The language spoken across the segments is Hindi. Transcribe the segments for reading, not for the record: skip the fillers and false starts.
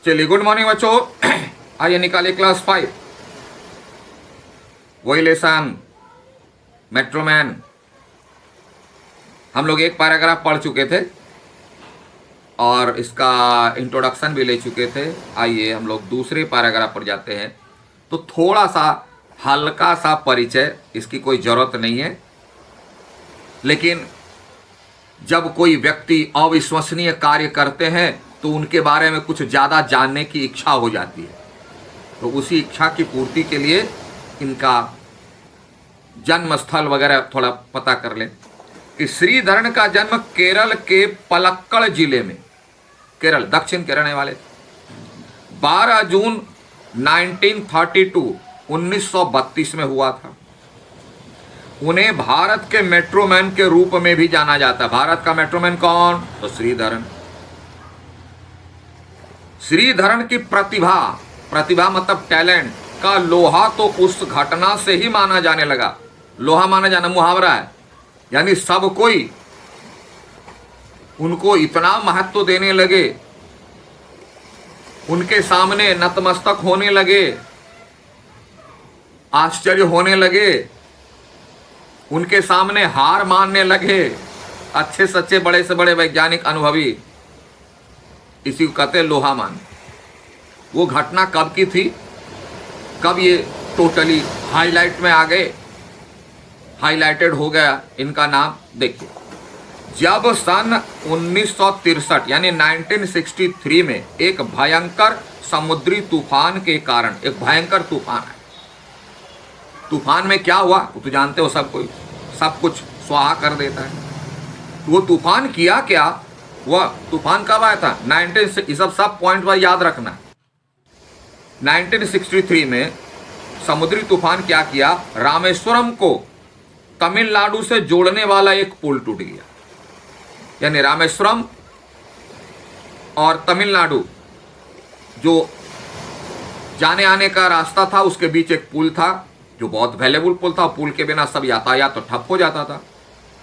चलिए, गुड मॉर्निंग बच्चों। आइए निकालिए क्लास 5 वही लेसन मेट्रोमैन। हम लोग एक पैराग्राफ पढ़ चुके थे और इसका इंट्रोडक्शन भी ले चुके थे। आइए हम लोग दूसरे पैराग्राफ पर जाते हैं। तो थोड़ा सा हल्का सा परिचय, इसकी कोई ज़रूरत नहीं है, लेकिन जब कोई व्यक्ति अविश्वसनीय कार्य करते हैं तो उनके बारे में कुछ ज़्यादा जानने की इच्छा हो जाती है। तो उसी इच्छा की पूर्ति के लिए इनका जन्म स्थल वगैरह थोड़ा पता कर लें कि श्रीधरन का जन्म केरल के पलक्कड़ जिले में, केरल दक्षिण के रहने वाले, 12 जून 1932 में हुआ था। उन्हें भारत के मेट्रोमैन के रूप में भी जाना जाता है। भारत का मेट्रोमैन कौन? तो श्रीधरन। श्रीधरन की प्रतिभा मतलब टैलेंट का लोहा तो उस घटना से ही माना जाने लगा। लोहा माना जाना मुहावरा है, यानी सब कोई उनको इतना महत्व देने लगे, उनके सामने नतमस्तक होने लगे, आश्चर्य होने लगे, उनके सामने हार मानने लगे। अच्छे सच्चे बड़े से बड़े वैज्ञानिक अनुभवी, इसी को कहते हैं लोहा मान। वो घटना कब की थी, कब ये टोटली हाईलाइट में आ गए, हाईलाइटेड हो गया इनका नाम? देखिए, जब सन 1963 यानी 1963 में एक भयंकर समुद्री तूफान के कारण, एक भयंकर तूफान है। तूफान में क्या हुआ वो तो जानते हो सब कोई, सब कुछ स्वाहा कर देता है। वो तूफान किया क्या? वह तूफान कब आया था? सब पॉइंट पर याद रखना। 1963 में समुद्री तूफान क्या किया? रामेश्वरम को तमिलनाडु से जोड़ने वाला एक पुल टूट गया। यानी रामेश्वरम और तमिलनाडु जो जाने आने का रास्ता था, उसके बीच एक पुल था जो बहुत वैल्यूबल पुल था। पुल के बिना सब यातायात तो ठप हो जाता था।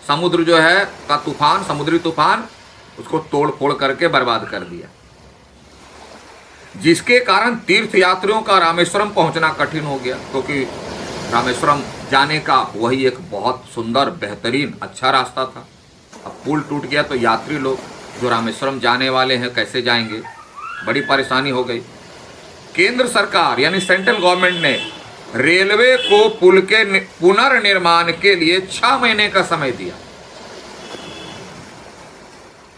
समुद्र जो है का तूफान, समुद्री तूफान उसको तोड़ फोड़ करके बर्बाद कर दिया, जिसके कारण तीर्थ यात्रियों का रामेश्वरम पहुंचना कठिन हो गया, क्योंकि रामेश्वरम जाने का वही एक बहुत सुंदर, बेहतरीन, अच्छा रास्ता था। अब पुल टूट गया तो यात्री लोग जो रामेश्वरम जाने वाले हैं कैसे जाएंगे? बड़ी परेशानी हो गई। केंद्र सरकार यानी सेंट्रल गवर्नमेंट ने रेलवे को पुल के पुनर्निर्माण के लिए 6 महीने का समय दिया।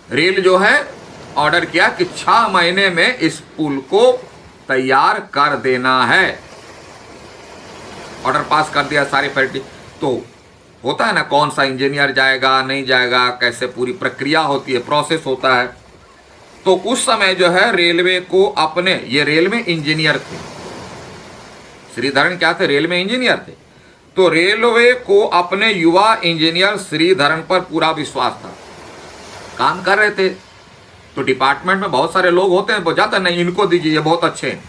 रेल जो है ऑर्डर किया कि 6 महीने में इस पुल को तैयार कर देना है। ऑर्डर पास कर दिया सारी फैक्ट्री। तो होता है ना, कौन सा इंजीनियर जाएगा नहीं जाएगा, कैसे पूरी प्रक्रिया होती है, प्रोसेस होता है। तो उस समय जो है रेलवे को अपने, ये रेलवे इंजीनियर थे, श्रीधरन क्या थे? रेलवे इंजीनियर थे। तो रेलवे को अपने युवा इंजीनियर श्रीधरन पर पूरा विश्वास था। काम कर रहे थे तो डिपार्टमेंट में बहुत सारे लोग होते हैं, वो जाता नहीं इनको दीजिए, ये बहुत अच्छे हैं।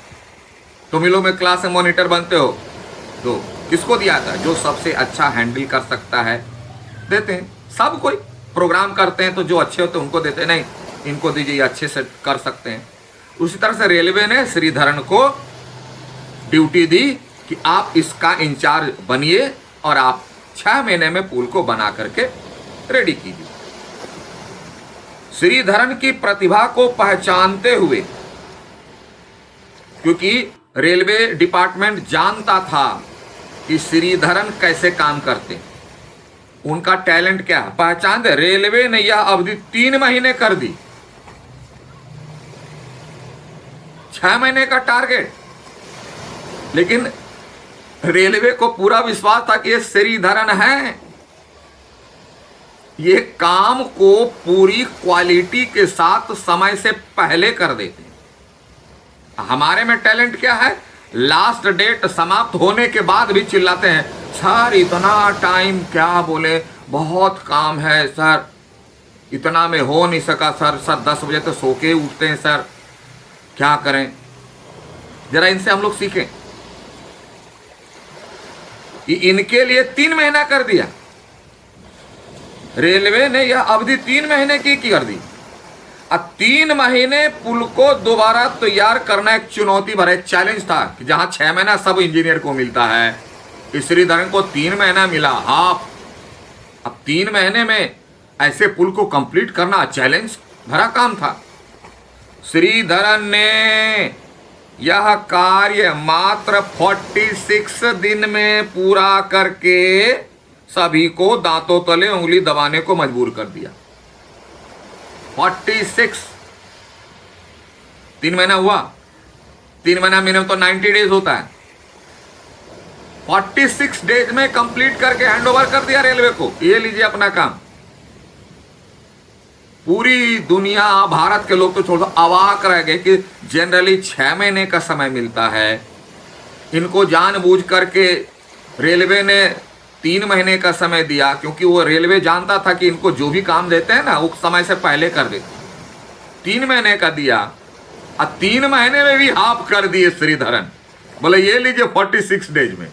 तुम लोग में क्लास में मॉनिटर बनते हो तो किसको दिया था? जो सबसे अच्छा हैंडल कर सकता है देते हैं। सब कोई प्रोग्राम करते हैं तो जो अच्छे होते हैं उनको देते हैं, नहीं इनको दीजिए, अच्छे से कर सकते हैं। उसी तरह से रेलवे ने श्रीधरन को ड्यूटी दी कि आप इसका इंचार्ज बनिए और आप 6 महीने में पुल को बना करके रेडी कीजिए। श्रीधरन की प्रतिभा को पहचानते हुए, क्योंकि रेलवे डिपार्टमेंट जानता था कि श्रीधरन कैसे काम करते, उनका टैलेंट क्या है, पहचान दे। रेलवे ने यह अवधि 3 महीने कर दी। 6 महीने का टारगेट, लेकिन रेलवे को पूरा विश्वास था कि ये श्रीधरन है, ये काम को पूरी क्वालिटी के साथ समय से पहले कर देते हैं। हमारे में टैलेंट क्या है? लास्ट डेट समाप्त होने के बाद भी चिल्लाते हैं, सर इतना टाइम क्या बोले, बहुत काम है सर, इतना में हो नहीं सका सर, 10 बजे तो सो के उठते हैं सर, क्या करें? जरा इनसे हम लोग सीखें। इनके लिए 3 महीना कर दिया। रेलवे ने यह अवधि 3 महीने की कर दी। अब 3 महीने पुल को दोबारा तैयार करना एक चुनौती भरा एक चैलेंज था कि जहां 6 महीना सब इंजीनियर को मिलता है, श्रीधरन को 3 महीना मिला, हाफ। अब 3 महीने में ऐसे पुल को कंप्लीट करना चैलेंज भरा काम था। श्रीधरन ने यह कार्य मात्र 46 दिन में पूरा करके सभी को दांतों तले उंगली दबाने को मजबूर कर दिया। 46, 3 महीना हुआ, 3 महीना मिनिमम तो 90 डेज होता है। 46 डेज में कंप्लीट करके हैंडओवर कर दिया रेलवे को। ये लीजिए अपना काम। पूरी दुनिया, भारत के लोग तो छोड़ दो, अवाक रह गए कि जनरली 6 महीने का समय मिलता है, इनको जानबूझ करके रेलवे ने 3 महीने का समय दिया, क्योंकि वो रेलवे जानता था कि इनको जो भी काम देते हैं ना वो समय से पहले कर देते। 3 महीने का दिया और 3 महीने में भी हाफ कर दिए श्रीधरन। बोले ये लीजिए 46 डेज में।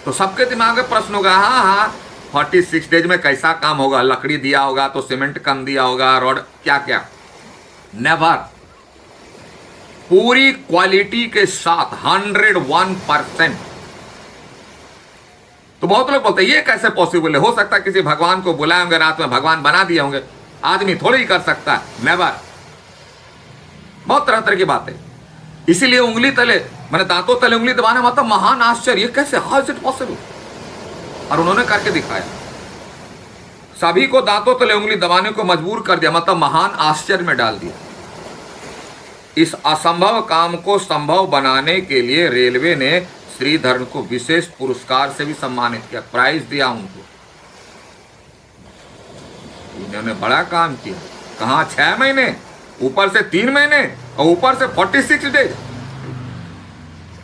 तो सबके दिमाग में प्रश्न होगा, हाँ 46 डेज में कैसा काम होगा, लकड़ी दिया होगा तो सीमेंट कम दिया होगा, रोड क्या क्या। नेवर। पूरी क्वालिटी के साथ 101%। तो बहुत लोग बोलते हैं ये कैसे पॉसिबल है, हो सकता है किसी भगवान को बुलाए होंगे रात में, भगवान बना दिए होंगे, आदमी थोड़ी ही कर सकता है। नेवर। बहुत तरह तरह की बातें। इसीलिए उंगली तले, मैंने दांतों तले उंगली दबाना मतलब महान आश्चर्य, ये कैसे, हाउ इज इट पॉसिबल। और उन्होंने करके दिखाया, सभी को दांतों तले उंगली दबाने को मजबूर कर दिया, मतलब महान आश्चर्य में डाल दिया। इस असंभव काम को संभव बनाने के लिए रेलवे ने श्रीधरन को विशेष पुरस्कार से भी सम्मानित किया, प्राइज दिया उनको। इन्होंने बड़ा काम किया। कहां 6 महीने, ऊपर से 3 महीने और ऊपर से 46 डेज।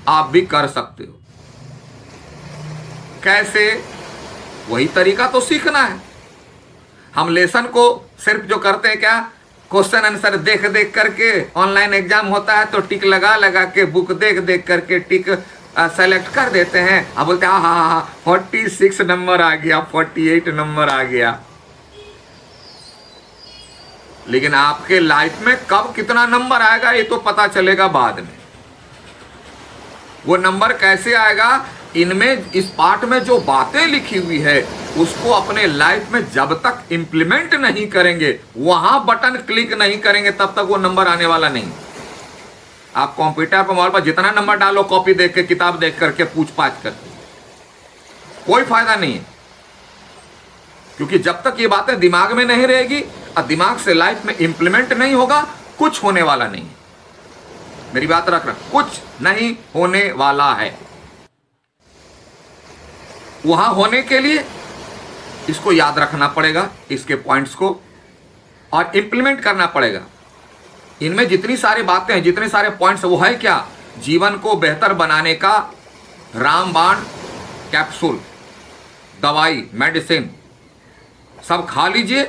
आप भी कर सकते हो। कैसे? वही तरीका तो सीखना है। हम लेसन को सिर्फ जो करते हैं क्या, क्वेश्चन आंसर देख देख करके, ऑनलाइन एग्जाम होता है तो टिक लगा लगा के, बुक देख देख करके टिक सेलेक्ट कर देते हैं। अब बोलते हैं हाँ 46 नंबर आ गया, 48 नंबर आ गया। लेकिन आपके लाइफ में कब कितना नंबर आएगा ये तो पता चलेगा बाद में। वो नंबर कैसे आएगा, इनमें इस पार्ट में जो बातें लिखी हुई है उसको अपने लाइफ में जब तक इंप्लीमेंट नहीं करेंगे, वहां बटन क्लिक नहीं करेंगे, तब तक वो नंबर आने वाला नहीं। आप कंप्यूटर पर, मोबाइल पर जितना नंबर डालो, कॉपी देख के, किताब देख करके, पूछ पाछ करके, कोई फायदा नहीं है। क्योंकि जब तक ये बातें दिमाग में नहीं रहेगी और दिमाग से लाइफ में इंप्लीमेंट नहीं होगा, कुछ होने वाला नहीं है। मेरी बात रखना, कुछ नहीं होने वाला है। वहां होने के लिए इसको याद रखना पड़ेगा, इसके पॉइंट्स को, और इंप्लीमेंट करना पड़ेगा। इनमें जितनी सारी बातें हैं, जितने सारे पॉइंट्स, वो है क्या, जीवन को बेहतर बनाने का रामबाण कैप्सूल, दवाई, मेडिसिन, सब खा लीजिए,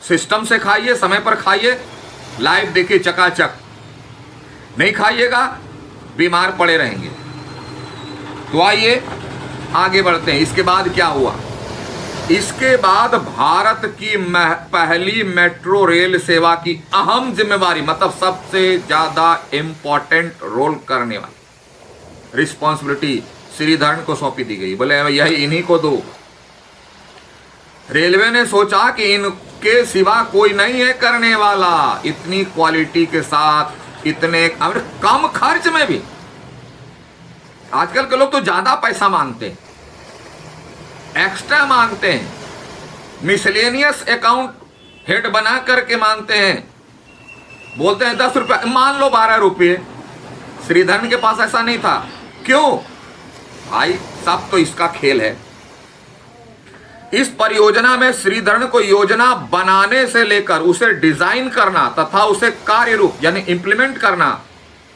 सिस्टम से खाइए, समय पर खाइए, लाइफ देखिए चकाचक। नहीं खाइएगा बीमार पड़े रहेंगे। तो आइए आगे बढ़ते हैं। इसके बाद क्या हुआ? इसके बाद भारत की पहली मेट्रो रेल सेवा की अहम जिम्मेवारी, मतलब सबसे ज्यादा इंपॉर्टेंट रोल करने वाली रिस्पॉन्सिबिलिटी श्रीधरन को सौंपी दी गई। बोले यही इन्हीं को दो। रेलवे ने सोचा कि इनके सिवा कोई नहीं है करने वाला, इतनी क्वालिटी के साथ, इतने कम खर्च में भी। आजकल के लोग तो ज्यादा पैसा मांगते हैं, एक्स्ट्रा मांगते हैं, मिसलेनियस अकाउंट हेड बना करके मांगते हैं, बोलते हैं 10 रुपये, मान लो 12 रुपये। श्रीधरन के पास ऐसा नहीं था। क्यों भाई? सब तो इसका खेल है। इस परियोजना में श्रीधरन को योजना बनाने से लेकर उसे डिजाइन करना तथा उसे कार्य रूप यानी इंप्लीमेंट करना,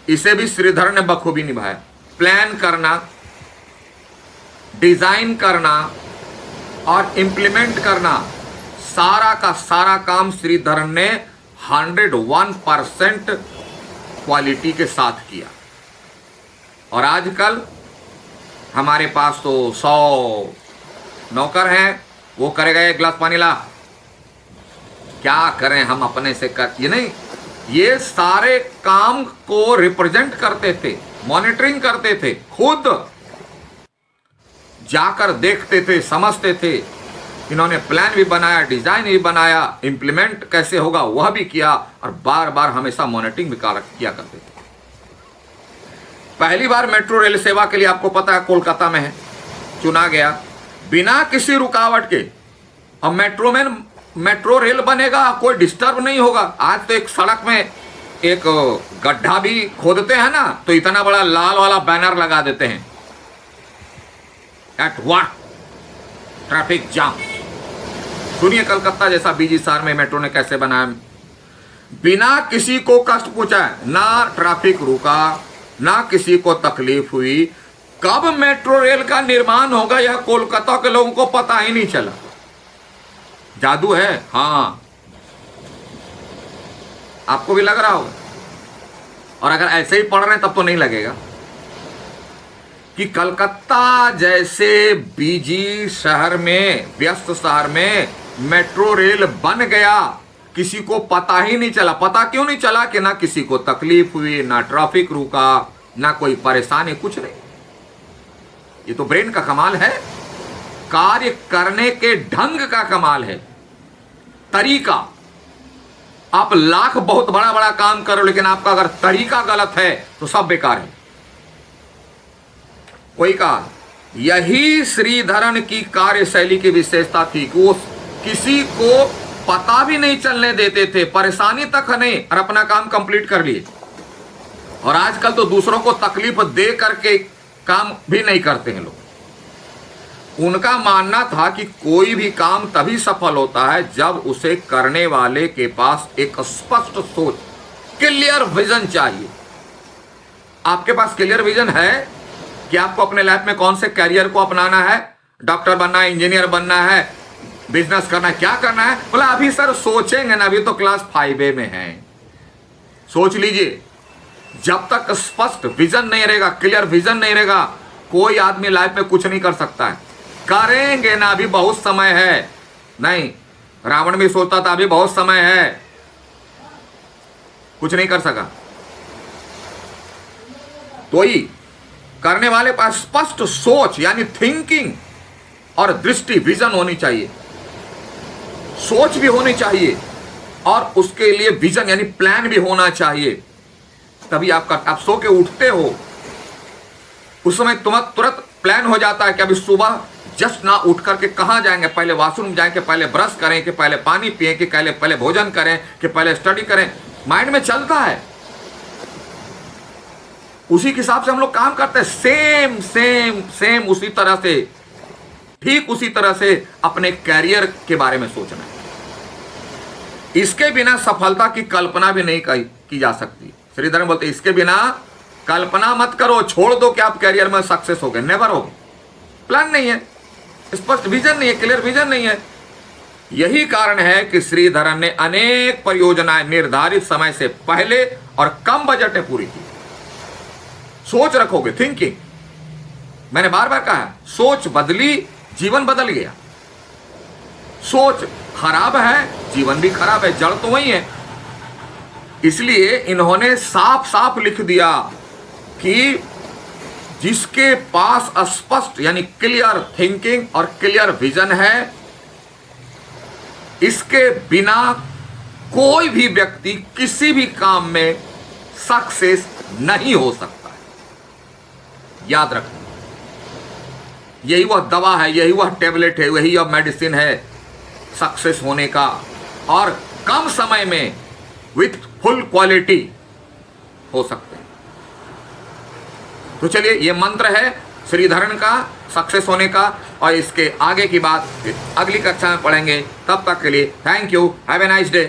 इसे भी श्रीधरन ने बखूबी निभाया। प्लान करना, डिजाइन करना और इंप्लीमेंट करना, सारा का सारा काम श्रीधरन ने 101% क्वालिटी के साथ किया। और आजकल हमारे पास तो 100 नौकर हैं, वो करेगा एक गिलास पानी ला, क्या करें हम अपने से कर, ये नहीं, ये सारे काम को रिप्रेजेंट करते थे, मॉनिटरिंग करते थे, खुद जाकर देखते थे, समझते थे। इन्होंने प्लान भी बनाया, डिजाइन भी बनाया, इंप्लीमेंट कैसे होगा वह भी किया, और बार बार हमेशा मॉनिटरिंग भी किया करते थे। पहली बार मेट्रो रेल सेवा के लिए आपको पता है कोलकाता में है, चुना गया बिना किसी रुकावट के। अब मेट्रो रेल बनेगा, कोई डिस्टर्ब नहीं होगा। आज तो एक सड़क में एक गड्ढा भी खोदते हैं ना, तो इतना बड़ा लाल वाला बैनर लगा देते हैं, एट व्हाट ट्रैफिक जाम। सुनिए कलकत्ता जैसा बिजी शहर में मेट्रो ने कैसे बनाया, बिना किसी को कष्ट पहुंचाए, ना ट्रैफिक रुका, ना किसी को तकलीफ हुई। कब मेट्रो रेल का निर्माण होगा यह कोलकाता के लोगों को पता ही नहीं चला। जादू है, हाँ, आपको भी लग रहा होगा, और अगर ऐसे ही पढ़ रहे हैं तब तो नहीं लगेगा कि कलकत्ता जैसे बिजी शहर में, व्यस्त शहर में मेट्रो रेल बन गया, किसी को पता ही नहीं चला। पता क्यों नहीं चला? कि ना किसी को तकलीफ हुई, ना ट्रैफिक रुका, ना कोई परेशानी, कुछ नहीं। ये तो ब्रेन का कमाल है, कार्य करने के ढंग का कमाल है, तरीका। आप लाख बहुत बड़ा बड़ा काम करो, लेकिन आपका अगर तरीका गलत है तो सब बेकार है। कोई कहा यही श्रीधरन की कार्यशैली की विशेषता थी कि वो किसी को पता भी नहीं चलने देते थे, परेशानी तक नहीं, और अपना काम कंप्लीट कर लिए। और आजकल तो दूसरों को तकलीफ दे करके काम भी नहीं करते हैं लोग। उनका मानना था कि कोई भी काम तभी सफल होता है जब उसे करने वाले के पास एक स्पष्ट सोच, क्लियर विजन चाहिए। आपके पास क्लियर विजन है कि आपको अपने लाइफ में कौन से कैरियर को अपनाना है? डॉक्टर बनना है, इंजीनियर बनना है, बिजनेस करना है, क्या करना है? बोला अभी सर सोचेंगे ना, अभी तो क्लास 5A में है। सोच लीजिए, जब तक स्पष्ट विजन नहीं रहेगा, क्लियर विजन नहीं रहेगा, कोई आदमी लाइफ में कुछ नहीं कर सकता है। करेंगे ना, अभी बहुत समय है। नहीं, रावण भी सोचता था अभी बहुत समय है, कुछ नहीं कर सका। तो ही करने वाले पास स्पष्ट सोच यानी थिंकिंग और दृष्टि, विजन होनी चाहिए, सोच भी होनी चाहिए, और उसके लिए विजन यानी प्लान भी होना चाहिए। तभी आप सो के उठते हो, उस समय तुरंत प्लान हो जाता है कि अभी सुबह जस्ट ना उठ करके कहाँ जाएंगे, पहले वॉशरूम जाएंगे, पहले ब्रश करें, कि पहले पानी पिए, कि पहले भोजन करें, कि पहले स्टडी करें। माइंड में चलता है, उसी के हिसाब से हम लोग काम करते हैं। सेम सेम सेम उसी तरह से, ठीक उसी तरह से अपने कैरियर के बारे में सोचना है। इसके बिना सफलता की कल्पना भी नहीं की जा सकती। श्रीधरन बोलते इसके बिना कल्पना मत करो, छोड़ दो कि आप कैरियर में सक्सेस हो गए, नेवर हो। प्लान नहीं है, स्पष्ट विजन नहीं है, क्लियर विजन नहीं है। यही कारण है कि श्रीधरन ने अनेक परियोजनाएं निर्धारित समय से पहले और कम बजट में पूरी की। सोच रखोगे, थिंकिंग, मैंने बार बार कहा, सोच बदली, जीवन बदल गया। सोच खराब है, जीवन भी खराब है, जड़ तो वही है। इसलिए इन्होंने साफ साफ लिख दिया कि जिसके पास स्पष्ट यानी क्लियर थिंकिंग और क्लियर विजन है, इसके बिना कोई भी व्यक्ति किसी भी काम में सक्सेस नहीं हो सकता है। याद रखना, यही वह दवा है, यही वह टेबलेट है, वही वह मेडिसिन है सक्सेस होने का, और कम समय में विथ फुल क्वालिटी हो सकते हैं। तो चलिए, ये मंत्र है श्रीधरन का सक्सेस होने का, और इसके आगे की बात अगली कक्षा में पढ़ेंगे। तब तक के लिए thank you, have a nice day.